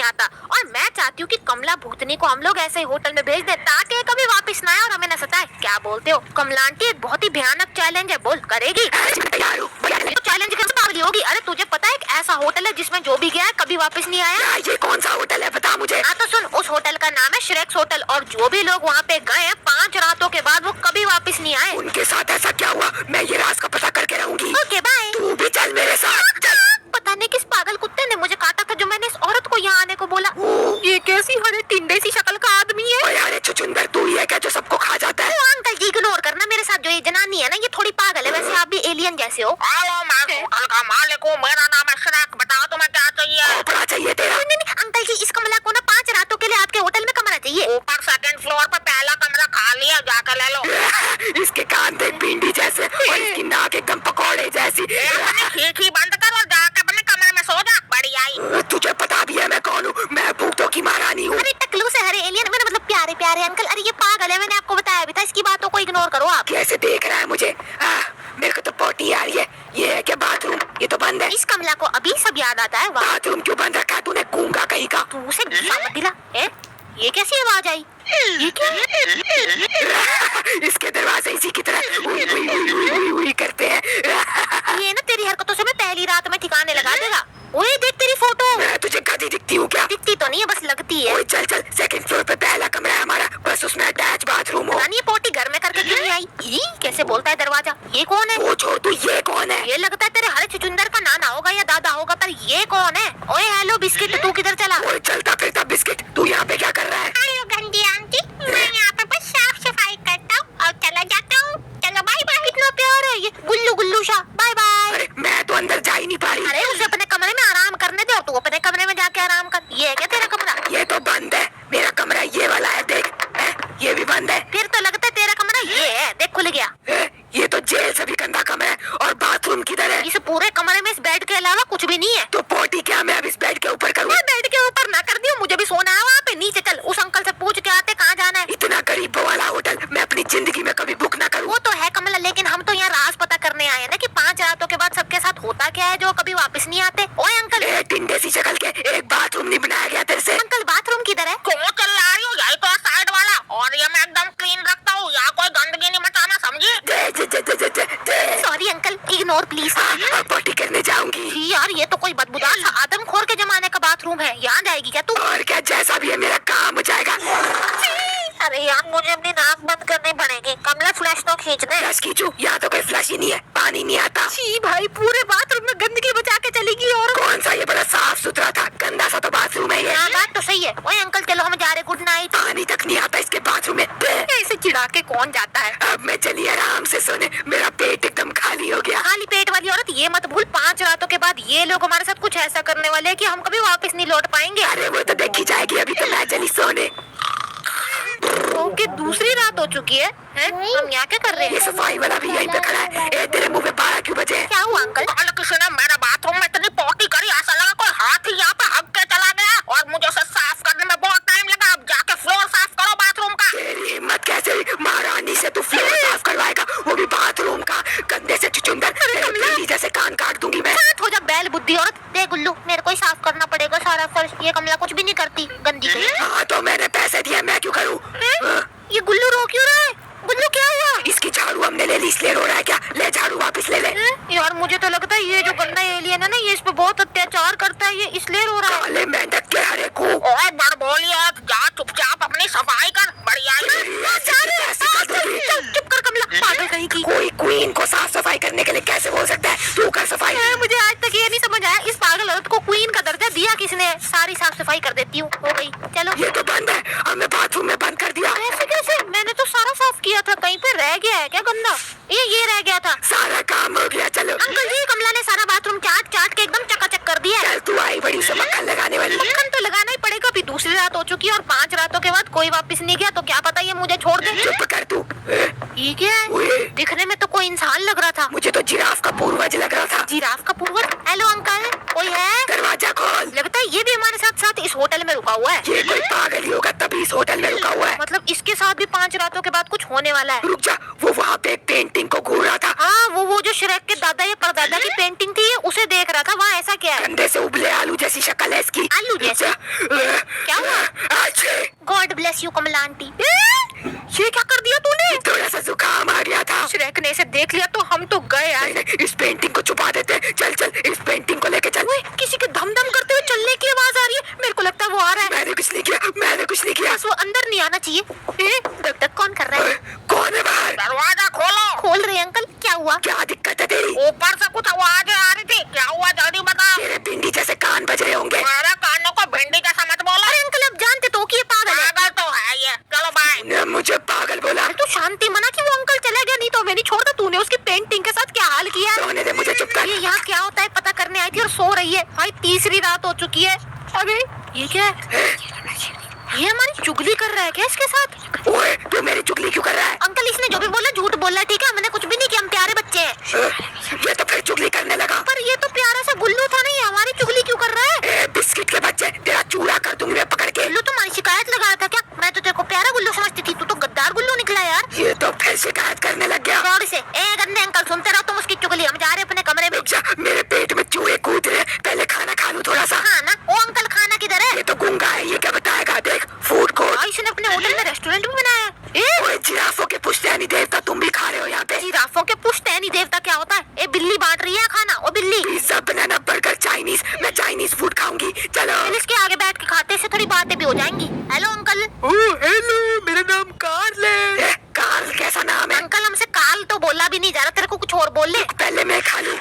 आता। और मैं चाहती हूँ कि कमला भूतनी को हम लोग ऐसे ही होटल में भेज दे ताकि कभी वापस ना आए और हमें न सताए। क्या बोलते हो कमला आंटी? एक बहुत ही भयानक चैलेंज है, बोल करेगी? तो चैलेंज कैसे पागली होगी? अरे तुझे पता है एक ऐसा होटल है जिसमें जो भी गया है कभी वापस नहीं आया। ये कौन सा होटल है, बता मुझे। हाँ तो सुन, उस होटल का नाम है श्रेक्स होटल और जो भी लोग वहाँ पे गए हैं 5 रातों के बाद वो कभी वापस नहीं आए। उनके साथ ऐसा क्या हुआ? मैं ये राज का पता करके रहूंगी। Okay bye. तू भी चल मेरे साथ। पता नहीं किस पागल कुत्ते ने मुझे काटा था जो मैंने इस औरत को यहाँ आने को बोला। ये कैसी हरे टिंडे सी शक्ल का आदमी है। अरे चुचुंदर, तू ही है क्या जो सबको खा जाता है? अंकल जी इग्नोर करना, मेरे साथ जो ये जनानी है ना ये थोड़ी पागल है। वैसे आप भी एलियन जैसे हो। हेलो, मैं होटल का मालिक हूँ, मेरा नाम है श्रेक। बताओ तुम्हें क्या चाहिए? कपड़ा चाहिए तेरा। नहीं, अंकल जी इस कमला को ना 5 रातों के लिए आपके होटल में कमरा चाहिए। ऊपर सेकंड फ्लोर पे पहला कमरा खाली है, जाकर ले लो। इसके कान देख भिंडी जैसे और इसकी नाक एकदम पकौड़े जैसी। खींची बंद कर और जाकर अपने कमरे में सो जा। बढ़िया। तुझे पता भी है मैं कौन हूँ? मैं भूतों की महारानी हूँ। अरे टकलू से हरे एलियन, मेरा मतलब प्यारे प्यारे अंकल। अरे ये पागल है, मैंने आपको बताया भी था। इसकी बातों को इग्नोर करो आप। कैसे देख रहा है मुझे? मेरे को तो पोटी आ रही है। ये है क्या बाथरूम? ये तो बंद है। इस कमला को अभी सब याद आता है। बाथरूम क्यों बंद रखा तूने? गूंगा कहीं का। तू उसे गुस्सा मत दिला। ये कैसी आवाज आई? ये क्या? इसके दरवाजे इसी की तरह उई उई उई उई उई उई करते हैं। ये ना तेरी हरकतों से मैं पहली रात में ठिकाने लगा देगा। ओए देख तेरी फोटो। मैं तुझे गधी दिखती हूँ क्या? दिखती तो नहीं है, बस लगती है। ओए चल चल, सेकंड फ्लोर पे पहला कमरा है हमारा, बस उसमें अटैच बाथरूम हो। ये पोटी घर में करके क्यों नहीं आई? कैसे बोलता है दरवाजा। ये कौन है? वो छोड़ तू, ये कौन है? ये लगता है तेरे हरे चुचुंदर का नाना होगा या दादा होगा, पर ये कौन है? ओए हेलो बिस्किट, तू किधर चला? ओए चलता फिरता बिस्किट, तू यहाँ पे क्या कर रहा है? हेलो गंदी आंटी, मैं यहाँ पे बस साफ सफाई करता हूँ और चला जाता हूँ। चलो बाय बाय। कितना प्यार है ये गुल्लू गुल्लू सा। Bye bye. अरे मैं तो अंदर जा ही नहीं पा रही। अरे उसे अपने कमरे में आराम करने दे और तू अपने कमरे में जाके आराम कर। ये है क्या तेरा कमरा? ये तो बंद है। मेरा कमरा ये वाला है, देख। ये भी बंद है। फिर तो लगता है तेरा कमरा ये है। देख खुल गया। ये तो जेल से भी गंदा कमरा है। और बाथरूम किधर है? इस पूरे कमरे में इस बेड के अलावा कुछ भी नहीं है। तो पोटी क्या मैं अब इस बेड के ऊपर करूँ? मैं बेड के ऊपर ना कर दियो, मुझे भी सोना है वहाँ पे। नीचे चल, उस अंकल से पूछ के आते कहाँ जाना है। इतना गरीबों वाला होटल मैं अपनी जिंदगी में कभी बुक ना करूँ। वो तो है कमला, लेकिन हम तो यहाँ राज पता करने आए हैं ना कि 5 रातों के बाद सबके साथ होता क्या है जो कभी वापस नहीं आते। ओए अंकल, टिंडे सी शक्ल के, एक बाथरूम नहीं बनाया गया तेरे से? अंकल बाथरूम किधर है? क्यों चल रही हो? यही तो साइड वाला, और ये मैं एकदम क्लीन रखता हूँ। यहाँ कोई गंदगी नहीं मचाना, समझी? Sorry uncle, ignore please. Potty करने जाऊंगी। यार ये तो कोई बदबूदार सा आदमखोर के जमाने का बाथरूम है। यहाँ जाएगी क्या तू? और क्या, जैसा भी है मेरा काम हो जाएगा। अरे यार मुझे अपनी नाक बंद करनी पड़ेगी। कमला फ्लैश तो खींच दे। फ्लैश खींचूं? यहाँ तो कोई फ्लैश ही नहीं है, पानी नहीं आता। छी भाई, पूरे बाथरूम में गंदगी बचा के चलेगी। और कौन सा? ये बड़ा साफ सुथरा था, गंदा सा तो बाथरूम है ये। हाँ बात तो सही है। ओए अंकल चलो हम जा रहे, गुड नाइट। पानी तक नहीं आता इसके बाथरूम में। ऐसे चिढ़ा के कौन जाता है? अब मैं चलिए आराम से सोने, मेरा पेट एकदम खाली हो गया। खाली पेट वाली औरत, ये मत भूल 5 रातों के बाद ये लोग हमारे साथ कुछ ऐसा करने वाले हैं कि हम कभी वापस नहीं लौट पाएंगे। अरे वो तो देखी जाएगी, अभी तो मैं चली सोने। ओके, दूसरी रात हो चुकी है। हम यहाँ क्या कर रहे ये हैं? सफाई वाला भी यहीं पे खड़ा है। तेरे मुंह पे 12 क्यों बजे? क्या हुआ अंकल? कल किसी ने मेरे बाथरूम में इतनी पोटी करी, ऐसा लगा कोई हाथ ही यहाँ पे हग के चला गया। और मुझे उसे साफ करने में बहुत टाइम लगा। अब जाके फ्लोर साफ करो बाथरूम का। तेरी हिम्मत कैसे हुई? महारानी से तू फ्लोर साफ करवाएगा, वो भी बाथरूम का? गंदे से चुचुंदर, तेरे बिल्ली जैसे कान काट दूंगी मैं। हो जा बैल बुद्धि औरत। दे गुल्लू, मेरे को ही साफ करना पड़ेगा सारा फर्श। ये कमला कुछ भी नहीं करती, गंदी गई। हाँ तो मैंने पैसे दिए, मैं क्यों करूँ? ये गुल्लू रो क्यों रहा है? गुल्लू क्या हुआ? इसकी झाड़ू हमने ले ली, इसलिए रो रहा है क्या? ले झाड़ू वापस ले ले। यार मुझे तो लगता है ये जो गंदा एलियन है ना, ये इस पे बहुत अत्याचार करता है, ये इसलिए रो रहा है। काले मेंढक के हरे को। ओए बड़ बोलिए, जा चुपचाप अपनी सफाई कर। बढ़िया। चुप कर कमला, पागल कहीं की। कोई क्वीन को साफ सफाई करने के लिए कैसे बोल सकता है? तू कर सफाई। मुझे आज तक ये नहीं समझ आया, इस पागल औरत को क्वीन का दर्जा दिया किसने? सारी साफ सफाई कर देती हूँ, हो गई। चलो। ये तो बंद है, हमने बाथरूम में बंद कर दिया। ऐसे कैसे? मैंने तो सारा साफ किया था, कहीं पे रह गया है क्या गंदा? ये रह गया था। सारा काम हो गया। चलो अंकल जी, कमला ने सारा बाथरूम चाट चाट के एकदम चकाचक कर दिया है। चल तू आई बड़ी से मक्खन लगाने वाली। मक्खन तो लगाना ही पड़ेगा, अभी दूसरी रात हो चुकी है और 5 रातों के बाद कोई वापस नहीं गया, तो क्या पता ये मुझे छोड़ दे। चुप कर तू। ये क्या है? दिखने में तो कोई इंसान लग रहा था। मुझे तो जिराफ का पूर्वज लग रहा था। जिराफ का पूर्वज? हेलो अंकल, कोई है? दरवाजा खोल। लगता है ये भी हमारे साथ साथ इस होटल में रुका हुआ है। ये कोई पागल ही होगा, तभी इस होटल में रुका हुआ है। मतलब इसके साथ भी 5 रातों के बाद कुछ होने वाला है। रुक जा, वो वहाँ पे एक पेंटिंग को घूर रहा था। हाँ, वो जो श्रेक के दादा या परदादा की पेंटिंग थी, उसे देख रहा था। वहाँ ऐसा क्या है? गंदे से उबले आलू जैसी शक्ल है इसकी। आलू जैसी? ये क्या है? ये हमारी चुगली कर रहा है क्या इसके साथ? ओए तू मेरी चुगली क्यों कर रहा है? अंकल इसने जो भी बोला झूठ बोला, ठीक है? हमने कुछ भी नहीं किया, हम प्यारे बच्चे हैं। ये तो फिर चुगली करने लगा। पर ये तो प्यारा सा गुल्लू था, नहीं हमारी चुगली क्यों कर रहा है? बिस्किट के बच्चे, तेरा चूड़ा कर दूंगी मैं पकड़ के। गुल्लू तुम्हारी शिकायत लगा रहा था क्या? मैं तो तेरे को प्यारा गुल्लू समझती थी, तू तो गद्दार गुल्लू निकला यार। ये तो फिर शिकायत करने लग गया। गौर से गंदे अंकल, सुनते रहो तुम उसकी चुगली। हम जा रहे अपने कमरे में। रुक जा, मेरे पेट में चूहे कूद रहे, पहले खाना खा लूं थोड़ा सा। खाना? ओ अंकल खाना किधर है? ये तो गूंगा है, ये क्या बताएगा? देख फूड कोर्ट। इसने अपने होटल में रेस्टोरेंट भी बनाया है। ओए जिराफों के पुश्तैनी देवता तुम भी खा रहे हो यहाँ पे? जिराफों के पुश्तैनी देवता क्या होता है? ए बिल्ली बांट रही है खाना। ओ बिल्ली, पिज्जा, बनाना, बर्गर, चाइनीज। मैं चाइनीज फूड खाऊंगी। चलो इसके आगे बैठ के खाते से थोड़ी बातें भी हो जाएंगी। Hello uncle. हेलो, मेरा नाम कार्ल है। कार्ल कैसा नाम है? अंकल हमसे काल तो बोला भी नहीं जा रहा, तेरे को कुछ और बोल ले। पहले मैं खा लूं।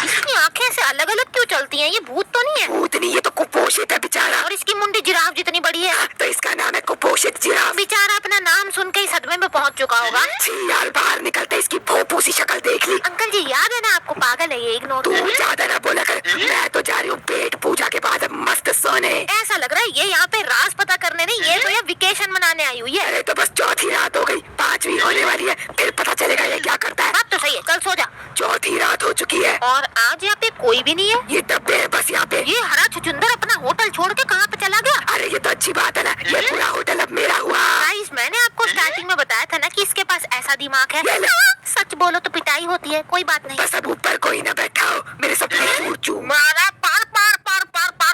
इसकी आंखें से अलग अलग क्यों चलती हैं? ये भूत तो नहीं है? भूत नहीं, ये तो कुपोषित है बेचारा। और इसकी मुंडी जिराफ जितनी बड़ी है। तो इसका नाम है कुपोषित जिराफ। बेचारा अपना नाम सुन के ही सदमे में पहुंच चुका होगा। छी यार, बाहर निकलते इसकी भोंपू सी शक्ल देख ली। अंकल जी याद है ना आपको? पागल है ये, इग्नोर तू कर। ज्यादा ना बोला कर। मैं तो जा रही हूँ पेट पूजा के बाद मस्त सोने। ऐसा लग रहा है ये यहाँ पे राज पता करने नहीं, ये तो ये वेकेशन मनाने आई हुई है। अरे तो बस चौथी रात हो गई, पांचवी होने वाली है, फिर पता चलेगा ये क्या करता है। बात तो सही है, चल सो जा। चौथी रात हो चुकी है और आज यहाँ पे कोई भी नहीं है। ये डब्बे है बस यहाँ पे। ये हरा छुचुंदर अपना होटल छोड़ के कहाँ पे चला गया? अरे ये तो अच्छी बात है ना, ये पूरा होटल अब मेरा हुआ। गाइस, मैंने आपको स्टार्टिंग में बताया था ना कि इसके पास ऐसा दिमाग है। ये ले। सच बोलो तो पिटाई होती है, कोई बात नहीं। बस अब ऊपर कोई ना बैठा हो, मेरे सपने छूट चूक। मेरा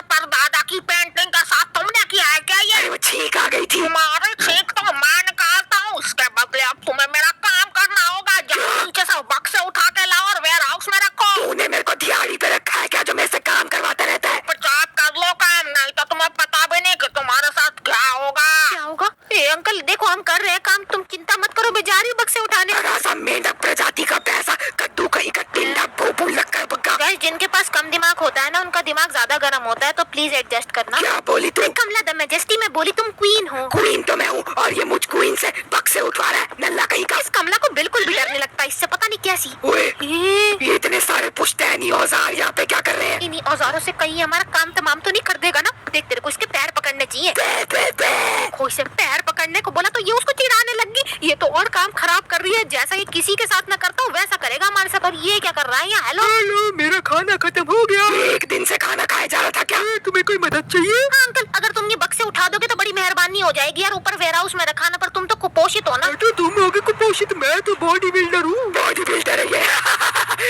पर दादा की पेंटिंग के साथ तुमने किया है क्या ये? अरे वो छींक आ गई थी। तुम्हारी छींक तो मैं निकालता हूँ, उसके बदले अब तुम्हें मेरा काम करना होगा। जहाँ नीचे से बक्से उठा के लाओ और वेयर हाउस में रखो। तूने मेरे को दिहाड़ी पे रखा है क्या, जो मेरे से काम करवाता रहता है? पचास कर लो काम, नहीं तो तुम्हें पता भी नहीं कि तुम्हारे साथ क्या होगा। क्या होगा? ए अंकल देखो, हम कर रहे हैं काम, तुम चिंता मत करो। मैं जा रही हूँ बक्से उठाने। बड़ा सा मेंढक प्रजाति का पैसा, कद्दू कहीं का टिंडा, भोपू लक्कर बग्गा। गाइस, जिनके पास कम दिमाग होता है ना, उनका दिमाग ज्यादा गर्म होता है, तो प्लीज एडजस्ट करना। क्या बोली तू? कमला द मैजेस्टी में बोली, तुम क्वीन हो। क्वीन तो मैं हूँ, और ये मुझ क्वीन से बक्से उठवा रहा है, नल्ला कहीं का। इस कमला को बिल्कुल भी डर नहीं लगता, इससे पता नहीं कैसी। ओए, ये ये इतने सारे पुश्तैनी औजार यहाँ पे क्या कर रहे हैं? इन्हीं औजारों से कहीं हमारा काम तमाम तो नहीं कर देगा ना? देख, तेरे को इसके पैर पकड़ने चाहिए। बे, बे, बे। खोई से पैर पकड़ने को बोला तो ये उसको चिढ़ाने लगी। ये तो और काम खराब कर रही है, जैसा ये किसी के साथ ना करता हूँ वैसा करेगा हमारे साथ। और ये क्या कर रहा है यहाँ? हेलो, मेरा खाना खत्म हो गया। एक दिन से खाना खाया जा रहा था क्या? तुम्हें कोई मदद चाहिए? हाँ अंकल, अगर तुम ये बक्से उठा दोगे तो बड़ी मेहरबानी हो जाएगी यार। ऊपर वेयर हाउस में रखा ना, पर तुम तो कुपोषित हो ना। तो तुम होगे कुपोषित, मैं तो बॉडी बिल्डर हूँ। बॉडी बिल्डर है ये।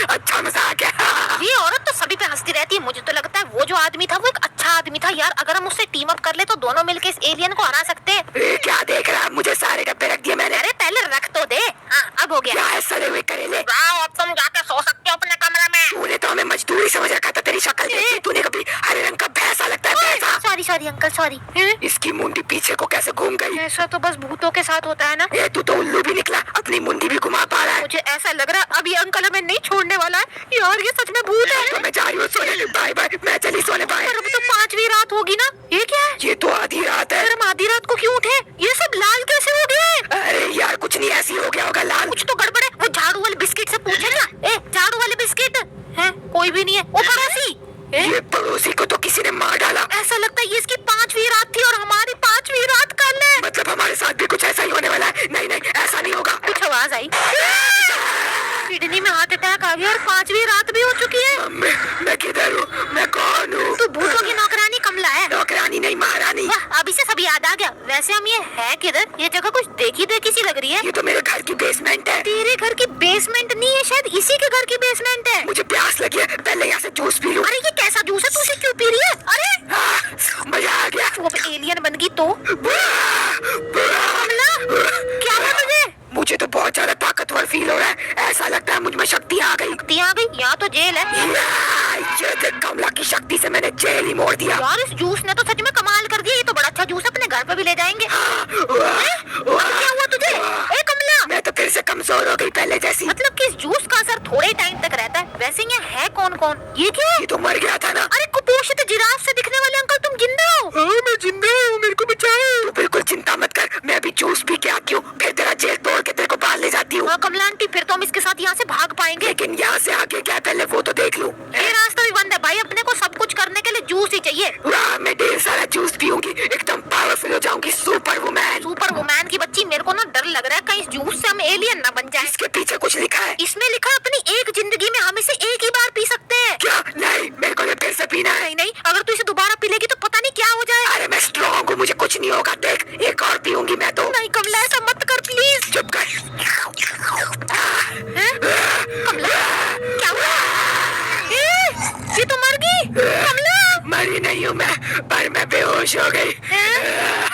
अच्छा मजाक है। ये औरत तो सभी पे हंसती रहती है। मुझे तो लगता है वो जो आदमी था वो एक अच्छा आदमी था यार। अगर हम उससे टीम अप कर ले तो दोनों मिलके इस एलियन को हरा सकते हैं। क्या देख रहा है? मुझे सारे डब्बे रख दिए मैंने। अरे पहले रख तो दे। हाँ अब हो गया। क्या है सड़े हुए करेले? जाओ अब तुम जाके सो सकते हो अपने कमरे में। तूने तो हमें मजदूरी समझ रखा था, तेरी शक्ल देख के तूने कभी हरे रंग का भैंसा लगता है, भैंसा। Sorry sorry uncle, sorry. इसकी मुंडी पीछे को कैसे घूम गई? ऐसा तो बस भूतों के साथ होता है ना। ये तू तो उल्लू भी निकला, अपनी मुंडी भी घुमा पा रहा है। मुझे ऐसा लग रहा है अभी अंकल हमें नहीं छोड़ने वाला है यार। ये सच में भूत है। तो मैं जा रही हूँ सोने, बाय बाय। मैं चली सोने, बाय। पर अब तो 5वीं रात होगी ना। ये क्या है? ये तो आधी रात है। फिर हम आधी रात को क्यों उठे? ये सब लाल कैसे हो गए? अरे यार कुछ नहीं, ऐसी हो गया होगा लाल। कुछ तो गड़बड़ है। वो झाड़ू वाले बिस्किट से पूछे ना। ए झाड़ू वाले बिस्किट है? कोई भी नहीं है। वो पड़ोसी। ये पड़ोसी को तो किसी ने मार डाला। ऐसा लगता है ये इसकी 5वीं रात थी और हमारी 5वीं रात कल है। मतलब हमारे साथ भी कुछ ऐसा ही होने वाला है। नहीं नहीं, ऐसा नहीं होगा। कुछ आवाज आई, किडनी में हार्ट अटैक आ गया और 5वीं रात भी हो चुकी है। मैं किधर हूँ? मैं कौन हूँ? तू भूतों की नौकरानी कमला है। नौकरानी नहीं, महारानी। वाह, अभी से सब याद आ गया। वैसे हम ये है किधर? ये जगह कुछ देखी देखी सी लग रही है। ये तो मेरे घर की बेसमेंट है। तेरे घर की बेसमेंट नहीं है, शायद इसी के घर की बेसमेंट है। मुझे प्यास लगी है, पहले यहाँ से जूस पी लूं। अरे ये कैसा जूस है? तू इसे क्यों पी रही है? अरे मजा आ गया। वो एलियन बन गई तो कमला, क्या हुआ तुझे? मुझे तो बहुत ज्यादा ताकतवर फील हो रहा है। ऐसा लगता है मुझ में शक्ति आ गई। शक्ति आ गई? यहाँ तो जेल है। ये देख, कमला की शक्ति से मैंने जेल ही मोड़ दिया। यार इस जूस ने तो सच में कमाल कर दिया। ये तो बड़ा अच्छा जूस है, अपने घर पे भी ले जाएंगे। क्या हुआ तुझे? ए कमला, मैं तो फिर से कमजोर हो गई पहले जैसी। मतलब कि इस जूस का असर थोड़े टाइम तक रहता है। वैसे ये है कौन कौन? ये क्या है? ये तो मर गया था ना। अरे कुपोषित जिराफ से दिखने वाले अंकल, तुम जिंदा हो? मैं जिंदा हूँ, मेरे को बचाओ। तू बिल्कुल चिंता मत कर, मैं अभी जूस पी के आती हूँ, फिर तेरा जेल तोड़ के तेरे को बाहर ले जाती हूँ। हाँ कमला आंटी, फिर तो हम इसके साथ यहाँ से भाग पाएंगे। लेकिन यहाँ से आगे क्या, पहले वो तो देख लूँ। ये रास्ता भी बंद है भाई, अपने को सब कुछ करने के लिए जूस ही चाहिए। वाह, मैं ढेर सारा जूस पीऊंगी एकदम पावरफुल हो जाऊंगी, सुपर वुमैन। सुपर वुमैन की बच्ची, मेरे को ना डर लग रहा है कहीं इस जूस से हम एलियन ना बन जाए। इसके पीछे कुछ लिखा है? इसमें लिखा है अपनी एक जिंदगी में हम इसे एक ही बार पी सकते हैं। क्या? नहीं, मेरे को ये फिर से पीना है। नहीं नहीं, अगर तू इसे दोबारा पी लेगी तो पता नहीं क्या हो जाए। अरे मैं स्ट्रॉन्ग हूँ, मुझे कुछ नहीं होगा। देख, एक और पीऊंगी मैं तो। नहीं कमला, ऐसा मत कर प्लीज। चुप कर। हैं? कमला क्या हुआ? ये तो मर गई। कमला मरी नहीं हूँ मैं, पर मैं बेहोश हो गई।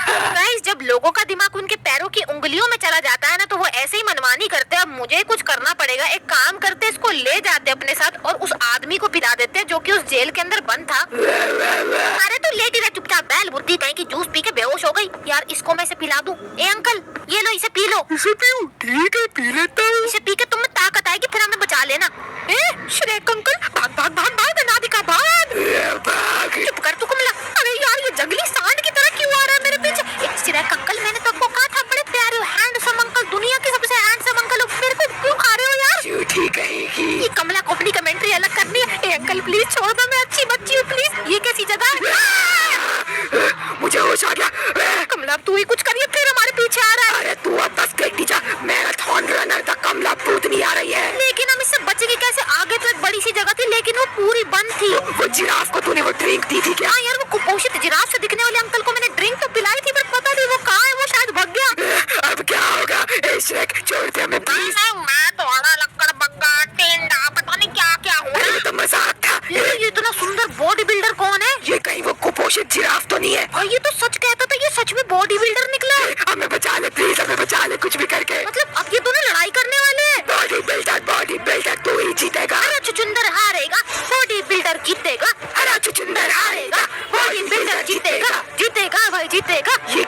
गाइस, जब लोगों का दिमाग उनके पैरों की उंगलियों में चला जाता है ना, तो वो ऐसे ही मनमानी करते हैं। अब मुझे कुछ करना पड़ेगा। एक काम करते हैं, इसको ले जाते अपने साथ और उस आदमी को पिला देते हैं जो कि उस जेल के अंदर बंद था। अरे तू लेटी रह चुपचाप, बैल बुद्धि कहीं की, जूस पी के बेहोश हो गई। यार इसको मैं इसे पिला दूं। ए अंकल, ये लो, इसे पी लो। इसे पीऊं? ठीक है, पी लेता हूँ। इसे पी के तुम्हें ताकत आएगी, फिर हमें बचा लेना। श्रेक अंकल, भाग भाग भाग भाग, नादिका भाग। भाग। चुप कर तू कमला। अरे यार, ये जंगली सांड की तरह क्यों आ रहा है मेरे पीछे? श्रेक अंकल, मैंने तो आपको कहा था बड़े प्यारे हैंडसम अंकल, दुनिया के सबसे हैंडसम अंकल हो, मेरे को क्यों खा रहे हो यार? झूठी कहेगी। ये कमला को अपनी कमेंट्री अलग करनी है। ए अंकल प्लीज छोड़ दो, मैं अच्छी बच्ची हूँ प्लीज। ये कैसी जगह है? मुझे होश आ गया। कमला अब तू ही कुछ करिए, फिर हमारे पीछे आ रहा है। अरे तू अब बस देखती जा, मैराथन रनर तक कमला भूतनी आ रही है। लेकिन हम इससे बचेंगे कैसे? आगे तो एक बड़ी सी जगह थी, लेकिन वो पूरी बंद थी। वो जिराफ को तूने वो ड्रिंक दी थी क्या? हाँ यार, वो कुपोषित जिराफ से दिखने वाले अंकल को मैंने ड्रिंक तो पिलाई थी, पर पता नहीं वो कहाँ है। वो शायद भाग गया। अब क्या होगा? ए श्रेक, छोड़ दे हमें प्लीज। मैं तो अड़ा लक्कड़ बग्गा टेंडा पता नहीं क्या क्या हुआ। ये तो मजाक था। ये इतना सुंदर बॉडी बिल्डर कौन है? ये कहीं वो कुपोषित जिराफ तो नहीं है? और ये तो सच कहता था, ये सच में बॉडी बिल्डर निकला। हमें बचा ले प्लीज, हमें बचा ले कुछ भी करके। मतलब अब ये दोनों लड़ाई करने वाले हैं। बॉडी बिल्डर तू ही जीतेगा। अरे चुचुंदर हारेगा, बॉडी बिल्डर जीतेगा। अरे चुचुंदर हारेगा, बॉडी बिल्डर जीतेगा। जीतेगा भाई जीतेगा। ये